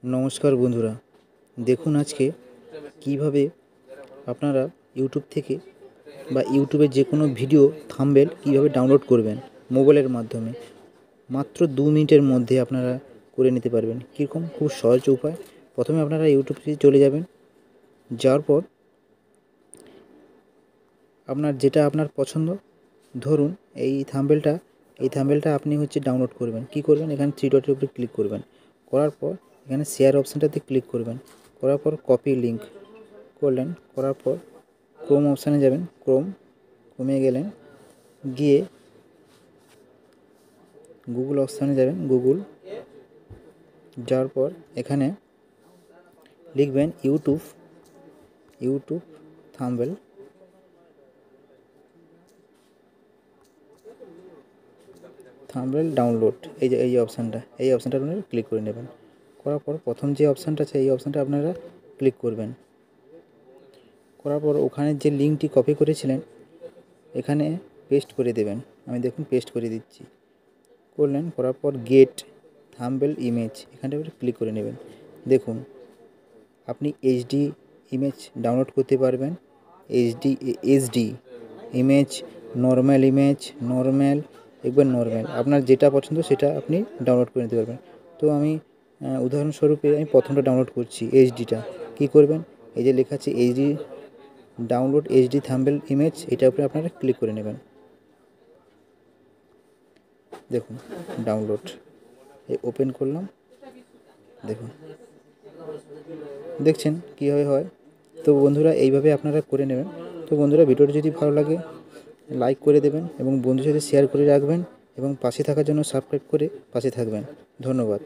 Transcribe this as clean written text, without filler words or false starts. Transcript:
নমস্কার বন্ধুরা, দেখুন আজকে কিভাবে আপনারা ইউটিউব থেকে বা ইউটিউবের যে কোনো ভিডিও থাম্বনেল কিভাবে ডাউনলোড করবেন মোবাইলের মাধ্যমে। মাত্র 2 মিনিটের মধ্যে আপনারা করে নিতে পারবেন। কীরকম? খুব সহজ উপায়। প্রথমে আপনারা ইউটিউবে চলে যাবেন, যাওয়ার পর আপনার যেটা আপনার পছন্দ, ধরুন এই থাম্বনেলটা আপনি ডাউনলোড করবেন। কি করবেন? এখানে থ্রি ডটের উপরে ক্লিক করবেন, করার পর এখানে শেয়ার অপশানটাতে ক্লিক করবেন, করার পর কপি লিঙ্ক করলেন, করার পর ক্রোম অপশানে যাবেন, ক্রোমে গেলেন, গিয়ে গুগল অপশানে যাবেন, গুগল যাওয়ার পর এখানে লিখবেন ইউটিউব থাম্বনেল ডাউনলোড, এই অপশানটা আপনারা ক্লিক করে নেবেন। করার পর প্রথম যে অপশানটা আছে এই অপশানটা আপনারা ক্লিক করবেন। করার পর ওখানে যে লিঙ্কটি কপি করেছিলেন এখানে পেস্ট করে দেবেন। আমি দেখুন পেস্ট করে দিচ্ছি। করলেন, করার পর গেট থাম্বনেল ইমেজ এখানটা ক্লিক করে নেবেন। দেখুন আপনি এইচডি ইমেজ ডাউনলোড করতে পারবেন, এইচডি ইমেজ, নর্মাল একবার নর্মাল, আপনার যেটা পছন্দ সেটা আপনি ডাউনলোড করে নিতে পারবেন। তো আমি উদাহরণস্বরূপে আমি প্রথমটা ডাউনলোড করছি, এইচডিটা। কী করবেন? এই যে লেখা আছে HD download HD thumbnail image, এটার উপরে আপনারা ক্লিক করে নেবেন। দেখুন ডাউনলোড, ওপেন করলাম, দেখছেন কীভাবে হয়। তো বন্ধুরা এইভাবে আপনারা করে নেবেন। তো বন্ধুরা ভিডিওটি যদি ভালো লাগে লাইক করে দেবেন এবং বন্ধুদের সাথে শেয়ার করে রাখবেন এবং পাশে থাকার জন্য সাবস্ক্রাইব করে পাশে থাকবেন। ধন্যবাদ।